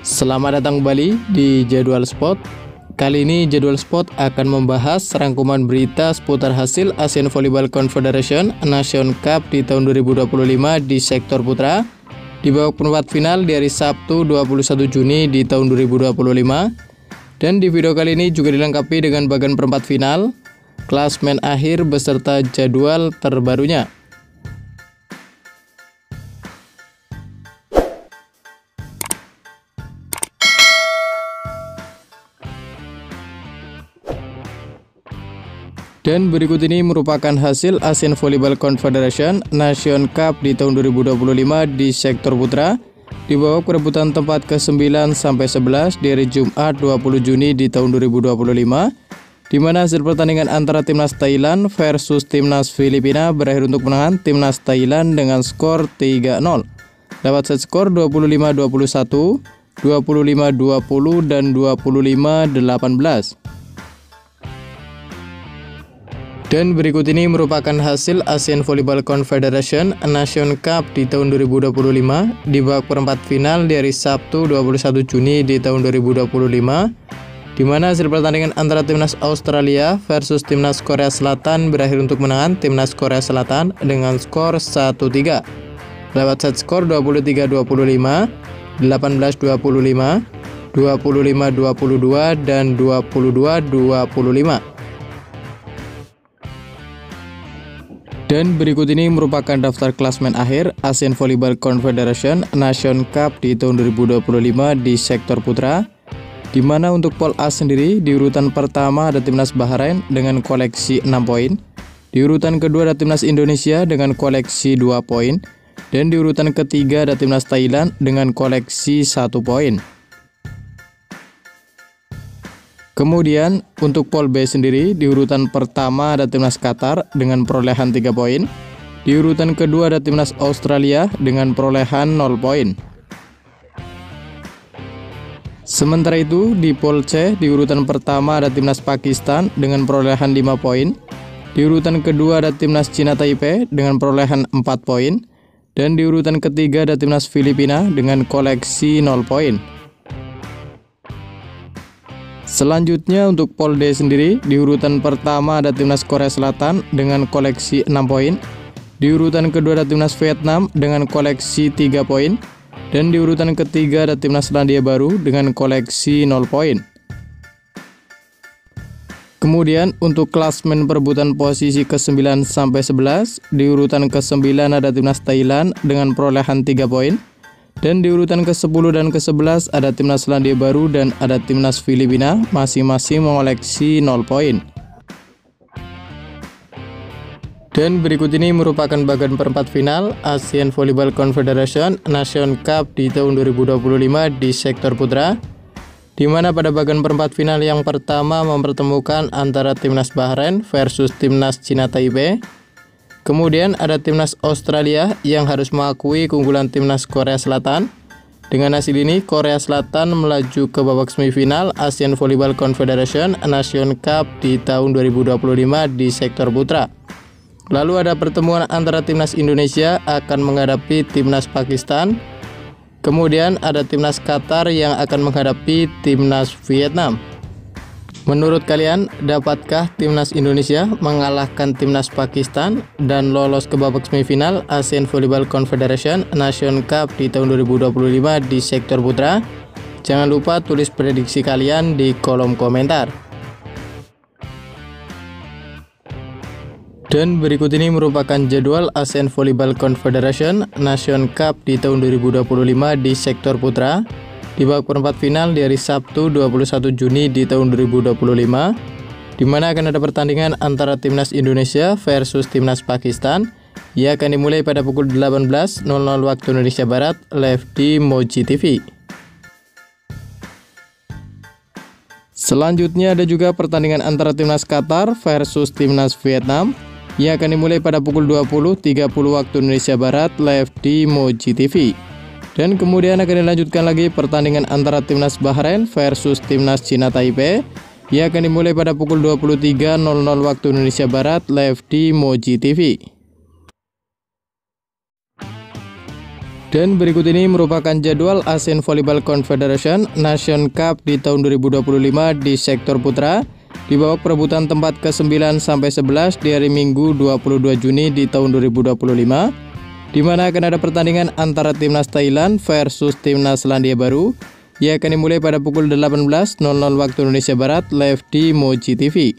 Selamat datang kembali di Jadwal Sport. Kali ini Jadwal Sport akan membahas rangkuman berita seputar hasil Asian Volleyball Confederation Nation Cup di tahun 2025 di sektor putra di babak perempat final di hari Sabtu 21 Juni di tahun 2025. Dan di video kali ini juga dilengkapi dengan bagian perempat final, klasmen akhir beserta jadwal terbarunya. Dan berikut ini merupakan hasil Asian Volleyball Confederation Nation Cup di tahun 2025 di sektor putra di babak perebutan tempat ke-9 sampai 11 di hari Jumat 20 Juni di tahun 2025, di mana hasil pertandingan antara timnas Thailand versus timnas Filipina berakhir untuk kemenangan timnas Thailand dengan skor 3-0. Dapat set skor 25-21, 25-20 dan 25-18. Dan berikut ini merupakan hasil Asian Volleyball Confederation Nation Cup di tahun 2025 di babak perempat final di hari Sabtu 21 Juni di tahun 2025, di mana hasil pertandingan antara timnas Australia versus timnas Korea Selatan berakhir untuk kemenangan timnas Korea Selatan dengan skor 1-3. Lewat set skor 23-25, 18-25, 25-22 dan 22-25. Dan berikut ini merupakan daftar klasmen akhir Asian Volleyball Confederation Nation Cup di tahun 2025 di sektor putra, di mana untuk pool A sendiri di urutan pertama ada timnas Bahrain dengan koleksi 6 poin, di urutan kedua ada timnas Indonesia dengan koleksi 2 poin, dan di urutan ketiga ada timnas Thailand dengan koleksi 1 poin. Kemudian untuk pool B sendiri di urutan pertama ada timnas Qatar dengan perolehan 3 poin. Di urutan kedua ada timnas Australia dengan perolehan 0 poin. Sementara itu di pool C di urutan pertama ada timnas Pakistan dengan perolehan 5 poin. Di urutan kedua ada timnas Cina Taipei dengan perolehan 4 poin. Dan di urutan ketiga ada timnas Filipina dengan koleksi 0 poin. Selanjutnya untuk pool D sendiri di urutan pertama ada timnas Korea Selatan dengan koleksi 6 poin. Di urutan kedua ada timnas Vietnam dengan koleksi 3 poin. Dan di urutan ketiga ada timnas Selandia Baru dengan koleksi 0 poin. Kemudian untuk klasmen perebutan posisi ke-9 sampai 11 di urutan ke-9 ada timnas Thailand dengan perolehan 3 poin. Dan di urutan ke-10 dan ke-11 ada timnas Selandia Baru dan ada timnas Filipina masing-masing mengoleksi 0 poin. Dan berikut ini merupakan bagian perempat final Asian Volleyball Confederation Nation Cup di tahun 2025 di sektor putra, di mana pada bagian perempat final yang pertama mempertemukan antara timnas Bahrain versus timnas Cina Taipei. Kemudian ada timnas Australia yang harus mengakui keunggulan timnas Korea Selatan. Dengan hasil ini, Korea Selatan melaju ke babak semifinal Asian Volleyball Confederation Nation Cup di tahun 2025 di sektor putra. Lalu ada pertemuan antara timnas Indonesia akan menghadapi timnas Pakistan. Kemudian ada timnas Qatar yang akan menghadapi timnas Vietnam. Menurut kalian, dapatkah timnas Indonesia mengalahkan timnas Pakistan dan lolos ke babak semifinal Asian Volleyball Confederation Nation Cup di tahun 2025 di sektor putra? Jangan lupa tulis prediksi kalian di kolom komentar. Dan berikut ini merupakan jadwal Asian Volleyball Confederation Nation Cup di tahun 2025 di sektor putra. Di babak perempat final di hari Sabtu 21 Juni di tahun 2025, di mana akan ada pertandingan antara timnas Indonesia versus timnas Pakistan. Ia akan dimulai pada pukul 18.00 waktu Indonesia Barat live di Moji TV. Selanjutnya ada juga pertandingan antara timnas Qatar versus timnas Vietnam. Ia akan dimulai pada pukul 20.30 waktu Indonesia Barat live di Moji TV. Dan kemudian akan dilanjutkan lagi pertandingan antara timnas Bahrain versus timnas Cina Taipei. Ia akan dimulai pada pukul 23.00 waktu Indonesia Barat live di Moji TV. Dan berikut ini merupakan jadwal Asian Volleyball Confederation Nation Cup di tahun 2025 di sektor putra di babak perebutan tempat ke-9 sampai 11 di hari Minggu 22 Juni di tahun 2025, di mana akan ada pertandingan antara timnas Thailand versus timnas Selandia Baru yang akan dimulai pada pukul 18.00 waktu Indonesia Barat live di Moji TV.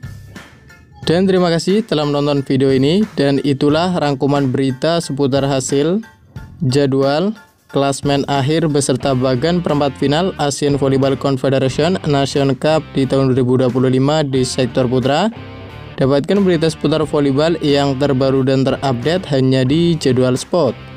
Dan terima kasih telah menonton video ini, dan itulah rangkuman berita seputar hasil, jadwal, klasmen akhir beserta bagan perempat final Asian Volleyball Confederation Nation Cup di tahun 2025 di sektor putra. Dapatkan berita seputar volleyball yang terbaru dan terupdate hanya di Jadwal Sport.